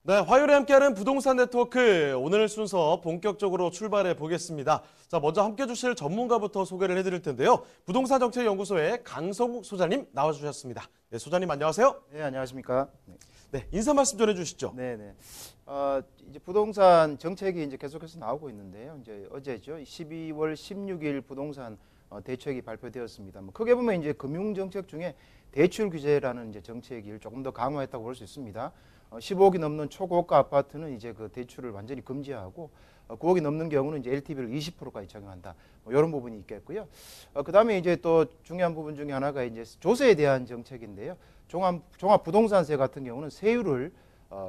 네, 화요일에 함께하는 부동산 네트워크 오늘 순서 본격적으로 출발해 보겠습니다. 자, 먼저 함께 해주실 전문가부터 소개를 해드릴 텐데요. 부동산 정책 연구소의 강성욱 소장님 나와주셨습니다. 네, 소장님 안녕하세요. 네, 안녕하십니까. 네, 인사 말씀 전해주시죠. 네. 이제 부동산 정책이 이제 계속해서 나오고 있는데요. 이제 어제죠. 12월 16일 부동산 대책이 발표되었습니다. 크게 보면 이제 금융 정책 중에 대출 규제라는 이제 정책을 조금 더 강화했다고 볼 수 있습니다. 15억이 넘는 초고가 아파트는 이제 그 대출을 완전히 금지하고 9억이 넘는 경우는 이제 LTV를 20%까지 적용한다. 이런 부분이 있겠고요. 그다음에 이제 또 중요한 부분 중에 하나가 이제 조세에 대한 정책인데요. 종합 부동산세 같은 경우는 세율을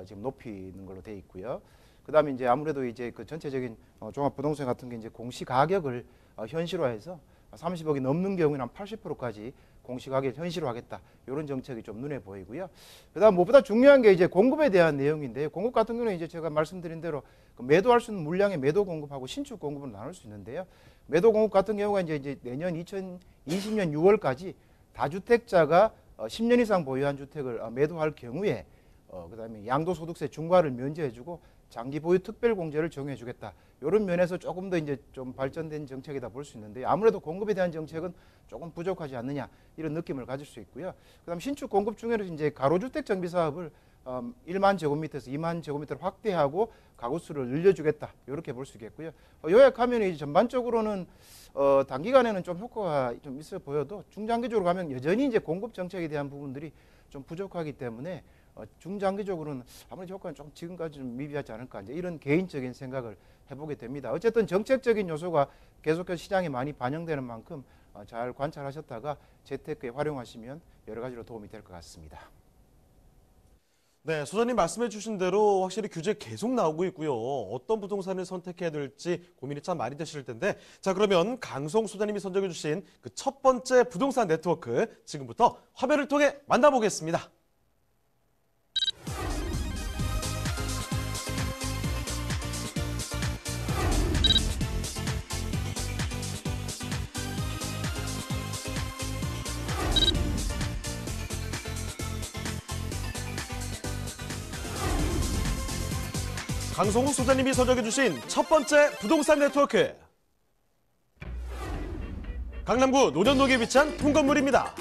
지금 높이는 걸로 돼 있고요. 그다음에 이제 아무래도 이제 그 전체적인 종합 부동산 같은 게 이제 공시 가격을 현실화해서 30억이 넘는 경우에는 한 80%까지 공시가격 현실화하겠다. 이런 정책이 좀 눈에 보이고요. 그다음 무엇보다 중요한 게 이제 공급에 대한 내용인데요. 공급 같은 경우는 이제 제가 말씀드린 대로 매도할 수 있는 물량의 매도 공급하고 신축 공급을 나눌 수 있는데요. 매도 공급 같은 경우가 이제 내년 2020년 6월까지 다주택자가 10년 이상 보유한 주택을 매도할 경우에 그다음에 양도소득세 중과를 면제해주고 장기 보유 특별 공제를 적용해주겠다. 이런 면에서 조금 더 이제 좀 발전된 정책이다 볼 수 있는데 아무래도 공급에 대한 정책은 조금 부족하지 않느냐 이런 느낌을 가질 수 있고요. 그다음 신축 공급 중에는 이제 가로주택 정비 사업을 1만 제곱미터에서 2만 제곱미터로 확대하고 가구 수를 늘려주겠다 이렇게 볼 수 있겠고요. 요약하면 이제 전반적으로는 단기간에는 좀 효과가 좀 있어 보여도 중장기적으로 가면 여전히 이제 공급 정책에 대한 부분들이 좀 부족하기 때문에 중장기적으로는 아무래도 효과는 좀 지금까지 좀 미비하지 않을까 이제 이런 개인적인 생각을 해보게 됩니다. 어쨌든 정책적인 요소가 계속해서 시장에 많이 반영되는 만큼 잘 관찰하셨다가 재테크에 활용하시면 여러 가지로 도움이 될 것 같습니다. 네, 소장님 말씀해 주신 대로 확실히 규제 계속 나오고 있고요. 어떤 부동산을 선택해야 될지 고민이 참 많이 되실 텐데 자, 그러면 강성 소장님이 선정해 주신 그 첫 번째 부동산 네트워크 지금부터 화면을 통해 만나보겠습니다. 강성욱 소장님이 선정해 주신 첫 번째 부동산 네트워크. 강남구 논현동에 위치한 통건물입니다.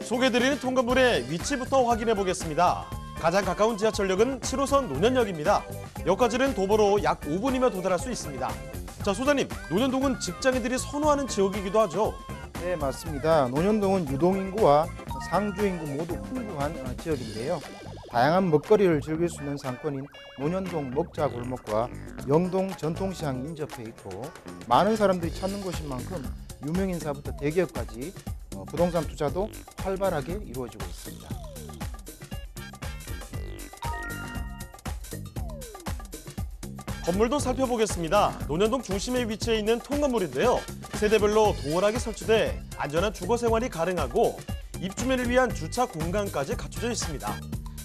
소개해드리는 통건물의 위치부터 확인해 보겠습니다. 가장 가까운 지하철역은 7호선 논현역입니다. 역까지는 도보로 약 5분이면 도달할 수 있습니다. 자, 소장님, 논현동은 직장인들이 선호하는 지역이기도 하죠? 네, 맞습니다. 논현동은 유동인구와 상주인구 모두 풍부한 지역인데요. 다양한 먹거리를 즐길 수 있는 상권인 논현동 먹자골목과 영동 전통시장이 인접해 있고 많은 사람들이 찾는 곳인 만큼 유명인사부터 대기업까지 부동산 투자도 활발하게 이루어지고 있습니다. 건물도 살펴보겠습니다. 논현동 중심에 위치해 있는 통건물인데요. 세대별로 동일하게 설치돼 안전한 주거 생활이 가능하고 입주민을 위한 주차 공간까지 갖춰져 있습니다.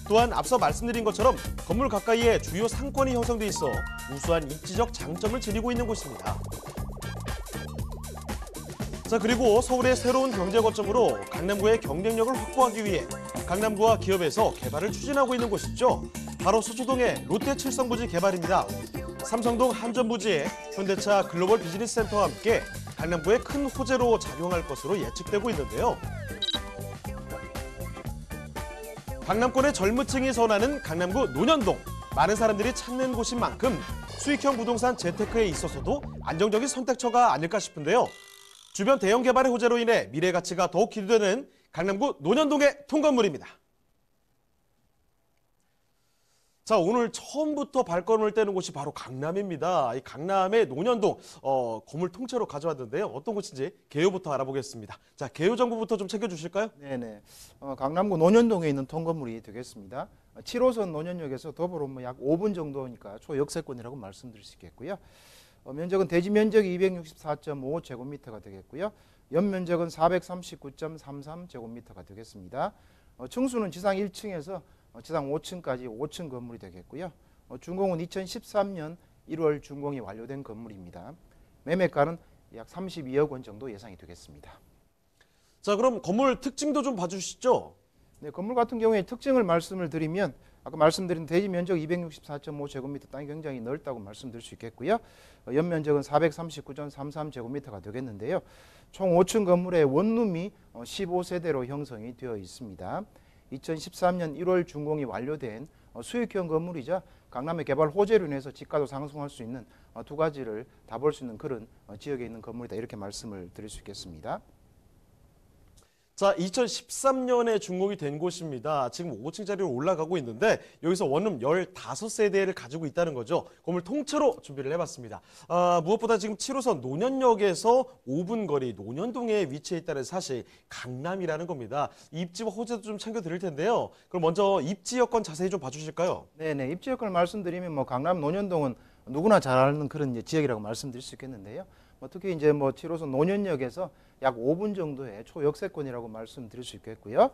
또한 앞서 말씀드린 것처럼 건물 가까이에 주요 상권이 형성돼 있어 우수한 입지적 장점을 지니고 있는 곳입니다. 자, 그리고 서울의 새로운 경제 거점으로 강남구의 경쟁력을 확보하기 위해 강남구와 기업에서 개발을 추진하고 있는 곳이죠. 바로 서초동의 롯데 칠성부지 개발입니다. 삼성동 한전부지에 현대차 글로벌 비즈니스 센터와 함께 강남구의 큰 호재로 작용할 것으로 예측되고 있는데요. 강남권의 젊은 층이 선호하는 강남구 논현동. 많은 사람들이 찾는 곳인 만큼 수익형 부동산 재테크에 있어서도 안정적인 선택처가 아닐까 싶은데요. 주변 대형 개발의 호재로 인해 미래 가치가 더욱 기대되는 강남구 논현동의 통건물입니다. 자, 오늘 처음부터 발걸음을 떼는 곳이 바로 강남입니다. 이 강남의 논현동 건물 통째로 가져왔는데요. 어떤 곳인지 개요부터 알아보겠습니다. 자, 개요 정보부터 좀 챙겨주실까요? 네네. 강남구 논현동에 있는 통건물이 되겠습니다. 7호선 논현역에서 도보로 약 5분 정도니까 초역세권이라고 말씀드릴 수 있겠고요. 면적은 대지 면적이 264.5제곱미터가 되겠고요. 연면적은 439.33제곱미터가 되겠습니다. 층수는 지상 1층에서 지상 5층까지 5층 건물이 되겠고요. 준공은 2013년 1월 준공이 완료된 건물입니다. 매매가는 약 32억 원 정도 예상이 되겠습니다. 자, 그럼 건물 특징도 좀 봐주시죠. 네, 건물 같은 경우에 특징을 말씀을 드리면 아까 말씀드린 대지 면적 264.5제곱미터 땅이 굉장히 넓다고 말씀드릴 수 있겠고요. 연면적은 439.33제곱미터가 되겠는데요. 총 5층 건물의 원룸이 15세대로 형성이 되어 있습니다. 2013년 1월 준공이 완료된 수익형 건물이자 강남의 개발 호재로 인해서 집가도 상승할 수 있는 두 가지를 다 볼 수 있는 그런 지역에 있는 건물이다, 이렇게 말씀을 드릴 수 있겠습니다. 자, 2013년에 준공이 된 곳입니다. 지금 5층짜리로 올라가고 있는데 여기서 원룸 15세대를 가지고 있다는 거죠. 건물 통째로 준비를 해봤습니다. 무엇보다 지금 7호선 논현역에서 5분 거리 논현동에 위치해 있다는 사실, 강남이라는 겁니다. 입지와 호재도 좀 챙겨드릴 텐데요. 그럼 먼저 입지 여건 자세히 좀 봐주실까요? 네네, 입지 여건을 말씀드리면 강남 논현동은 누구나 잘 아는 그런 지역이라고 말씀드릴 수 있겠는데요. 특히 이제 7호선 논현역에서 약 5분 정도의 초역세권이라고 말씀드릴 수 있겠고요.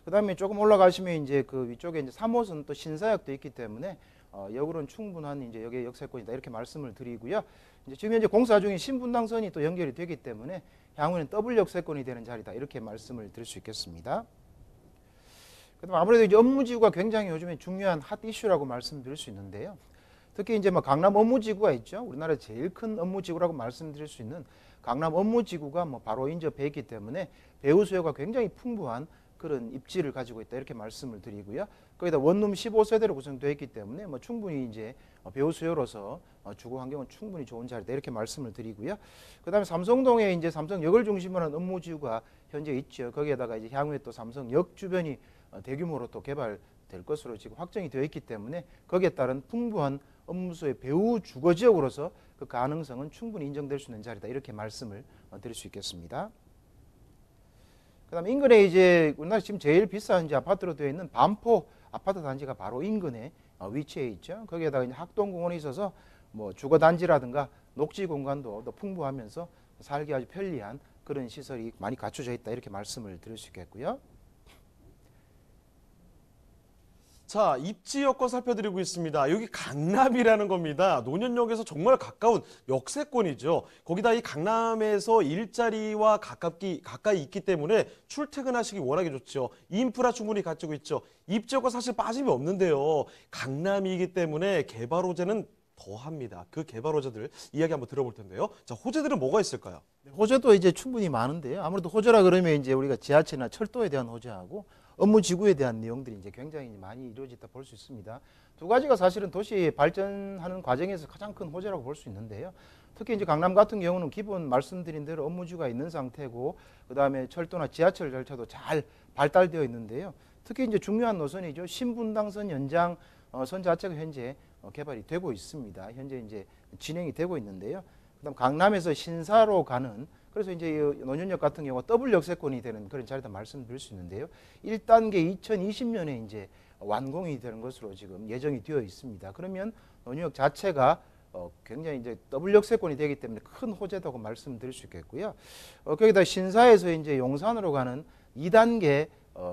그다음에 조금 올라가시면 이제 그 위쪽에 이제 3호선 또 신사역도 있기 때문에 역으로는 충분한 이제 여기에 역세권이다, 이렇게 말씀을 드리고요. 이제 지금 현재 공사 중인 신분당선이 또 연결이 되기 때문에 향후에는 더블 역세권이 되는 자리다, 이렇게 말씀을 드릴 수 있겠습니다. 그다음 아무래도 이제 업무지구가 굉장히 요즘에 중요한 핫 이슈라고 말씀드릴 수 있는데요. 특히 이제 강남 업무지구가 있죠. 우리나라 제일 큰 업무지구라고 말씀드릴 수 있는 강남 업무지구가 바로 인접해 있기 때문에 배우 수요가 굉장히 풍부한 그런 입지를 가지고 있다, 이렇게 말씀을 드리고요. 거기다 원룸 15세대로 구성되어 있기 때문에 충분히 이제 배우 수요로서 주거 환경은 충분히 좋은 자리다, 이렇게 말씀을 드리고요. 그다음에 삼성동에 이제 삼성역을 중심으로 한 업무지구가 현재 있죠. 거기에다가 이제 향후에 또 삼성역 주변이 대규모로 또 개발될 것으로 지금 확정이 되어 있기 때문에 거기에 따른 풍부한 업무소의 배후 주거 지역으로서 그 가능성은 충분히 인정될 수 있는 자리다, 이렇게 말씀을 드릴 수 있겠습니다. 그다음 인근에 이제 우리나라 지금 제일 비싼 이제 아파트로 되어 있는 반포 아파트 단지가 바로 인근에 위치해 있죠. 거기에다가 이제 학동공원이 있어서 주거 단지라든가 녹지 공간도 더 풍부하면서 살기 아주 편리한 그런 시설이 많이 갖춰져 있다, 이렇게 말씀을 드릴 수 있겠고요. 자, 입지 여건 살펴드리고 있습니다. 여기 강남이라는 겁니다. 논현역에서 정말 가까운 역세권이죠. 거기다 이 강남에서 일자리와 가까이 있기 때문에 출퇴근하시기 워낙에 좋죠. 인프라 충분히 갖추고 있죠. 입지 여건 사실 빠짐이 없는데요. 강남이기 때문에 개발 호재는 더합니다. 그 개발 호재들 이야기 한번 들어볼 텐데요. 자, 호재들은 뭐가 있을까요? 호재도 이제 충분히 많은데요. 아무래도 호재라 그러면 이제 우리가 지하철이나 철도에 대한 호재하고 업무지구에 대한 내용들이 이제 굉장히 많이 이루어졌다 볼 수 있습니다. 두 가지가 사실은 도시 발전하는 과정에서 가장 큰 호재라고 볼 수 있는데요. 특히 이제 강남 같은 경우는 기본 말씀드린 대로 업무지구가 있는 상태고, 그 다음에 철도나 지하철 절차도 잘 발달되어 있는데요. 특히 이제 중요한 노선이죠. 신분당선 연장 선 자체가 현재 개발이 되고 있습니다. 현재 이제 진행이 되고 있는데요. 그다음 강남에서 신사로 가는, 그래서 이제 논현역 같은 경우가 더블 역세권이 되는 그런 자리다 말씀드릴 수 있는데요. 1단계 2020년에 이제 완공이 되는 것으로 지금 예정이 되어 있습니다. 그러면 논현역 자체가 굉장히 이제 더블 역세권이 되기 때문에 큰 호재다고 말씀드릴 수 있겠고요. 거기다 신사에서 이제 용산으로 가는 2단계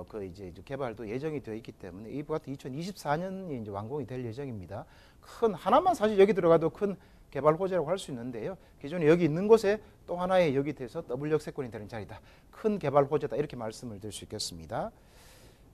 그 이제 개발도 예정이 되어 있기 때문에 이와 같은 2024년이 이제 완공이 될 예정입니다. 큰 하나만 사실 여기 들어가도 큰 개발 호재라고 할 수 있는데요. 기존에 여기 있는 곳에 또 하나의 역이 돼서 더블 역세권이 되는 자리다, 큰 개발 호재다, 이렇게 말씀을 드릴 수 있겠습니다.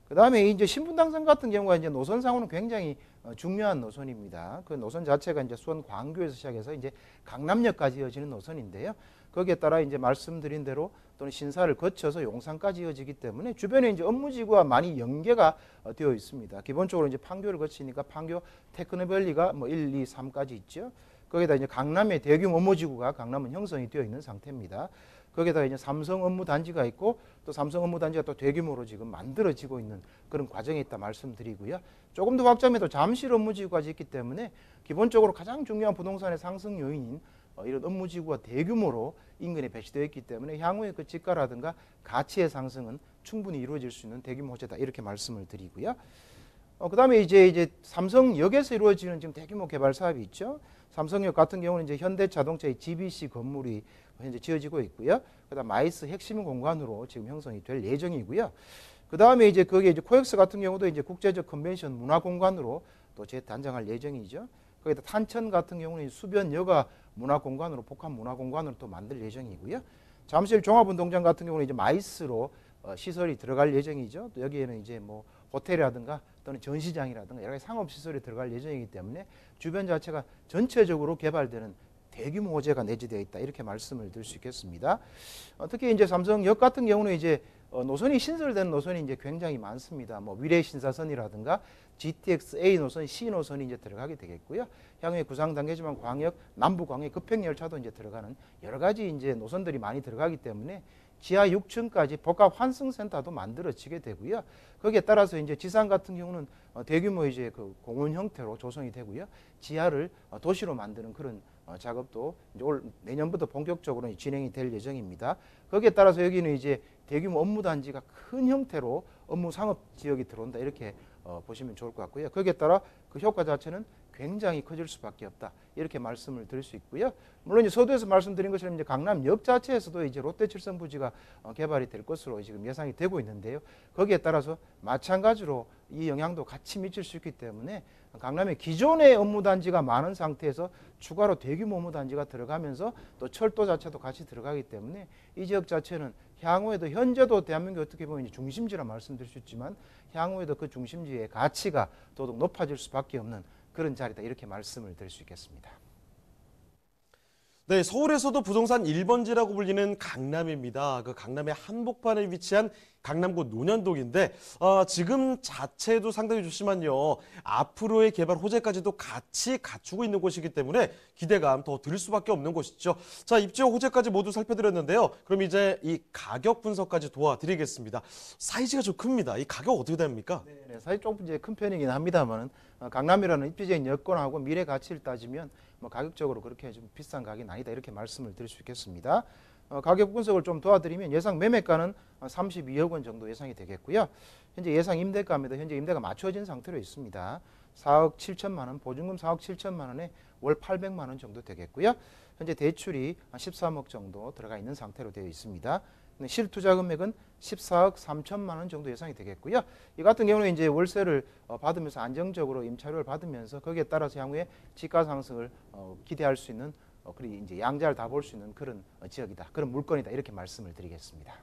그 다음에 이제 신분당선 같은 경우가 이제 노선상으로는 굉장히 중요한 노선입니다. 그 노선 자체가 이제 수원 광교에서 시작해서 이제 강남역까지 이어지는 노선인데요. 거기에 따라 이제 말씀드린 대로 또는 신사를 거쳐서 용산까지 이어지기 때문에 주변에 이제 업무지구와 많이 연계가 되어 있습니다. 기본적으로 이제 판교를 거치니까 판교 테크노밸리가 1, 2, 3까지 있죠. 거기다 이제 강남의 대규모 업무지구가 강남은 형성이 되어 있는 상태입니다. 거기다가 이제 삼성 업무단지가 있고 또 삼성 업무단지가 또 대규모로 지금 만들어지고 있는 그런 과정에 있다 말씀드리고요. 조금 더 확장해도 잠실 업무지구까지 있기 때문에 기본적으로 가장 중요한 부동산의 상승 요인인 이런 업무지구가 대규모로 인근에 배치되어 있기 때문에 향후에 그 지가라든가 가치의 상승은 충분히 이루어질 수 있는 대규모 호재다, 이렇게 말씀을 드리고요. 그다음에 이제 삼성역에서 이루어지는 지금 대규모 개발 사업이 있죠. 삼성역 같은 경우는 이제 현대자동차의 GBC 건물이 현재 지어지고 있고요. 그다음 마이스 핵심 공간으로 지금 형성이 될 예정이고요. 그다음에 이제 거기에 이제 코엑스 같은 경우도 이제 국제적 컨벤션 문화 공간으로 또 재단장할 예정이죠. 거기다 탄천 같은 경우는 수변 여가 문화 공간으로 복합 문화 공간으로 또 만들 예정이고요. 잠실 종합운동장 같은 경우는 이제 마이스로 시설이 들어갈 예정이죠. 또 여기에는 이제 뭐 호텔이라든가 또는 전시장이라든가 여러 가지 상업 시설이 들어갈 예정이기 때문에 주변 자체가 전체적으로 개발되는 대규모 호재가 내재되어 있다 이렇게 말씀을 드릴 수 있겠습니다. 특히 이제 삼성역 같은 경우는 이제 노선이 신설된 노선이 이제 굉장히 많습니다. 뭐 위례 신사선이라든가 GTX A 노선, C 노선이 이제 들어가게 되겠고요. 향후에 구상 단계지만 광역, 남부 광역 급행 열차도 이제 들어가는 여러 가지 이제 노선들이 많이 들어가기 때문에 지하 6층까지 복합 환승센터도 만들어지게 되고요. 거기에 따라서 이제 지상 같은 경우는 대규모 이제 그 공원 형태로 조성이 되고요. 지하를 도시로 만드는 그런 작업도 이제 올 내년부터 본격적으로 진행이 될 예정입니다. 거기에 따라서 여기는 이제 대규모 업무 단지가 큰 형태로 업무 상업 지역이 들어온다 이렇게 보시면 좋을 것 같고요. 거기에 따라 그 효과 자체는 굉장히 커질 수밖에 없다 이렇게 말씀을 드릴 수 있고요. 물론 이제 서두에서 말씀드린 것처럼 이제 강남역 자체에서도 이제 롯데칠성 부지가 개발이 될 것으로 지금 예상이 되고 있는데요. 거기에 따라서 마찬가지로 이 영향도 같이 미칠 수 있기 때문에 강남에 기존의 업무 단지가 많은 상태에서 추가로 대규모 업무 단지가 들어가면서 또 철도 자체도 같이 들어가기 때문에 이 지역 자체는 향후에도 현재도 대한민국 어떻게 보면 중심지라 말씀드릴 수 있지만 향후에도 그 중심지의 가치가 더욱 높아질 수밖에 없는 그런 자리다 이렇게 말씀을 드릴 수 있겠습니다. 네, 서울에서도 부동산 1번지라고 불리는 강남입니다. 그 강남의 한복판에 위치한 강남구 논현동인데 지금 자체도 상당히 좋지만요. 앞으로의 개발 호재까지도 같이 갖추고 있는 곳이기 때문에 기대감 더 들 수밖에 없는 곳이죠. 자, 입지와 호재까지 모두 살펴드렸는데요. 그럼 이제 이 가격 분석까지 도와드리겠습니다. 사이즈가 좀 큽니다. 이 가격 어떻게 됩니까? 네, 사실 조금 이제 큰 편이긴 합니다만 강남이라는 입지적인 여건하고 미래 가치를 따지면 뭐 가격적으로 그렇게 좀 비싼 가격이 아니다 이렇게 말씀을 드릴 수 있겠습니다. 가격 분석을 좀 도와드리면 예상 매매가는 32억 원 정도 예상이 되겠고요. 현재 예상 임대가입니다. 현재 임대가 맞춰진 상태로 있습니다. 4억 7천만 원, 보증금 4억 7천만 원에 월 800만 원 정도 되겠고요. 현재 대출이 13억 정도 들어가 있는 상태로 되어 있습니다. 실투자 금액은 14억 3천만 원 정도 예상이 되겠고요. 이 같은 경우는 이제 월세를 받으면서 안정적으로 임차료를 받으면서 거기에 따라서 향후에 지가 상승을 기대할 수 있는 그리고 이제 양자를 다 볼 수 있는 그런 지역이다, 그런 물건이다 이렇게 말씀을 드리겠습니다.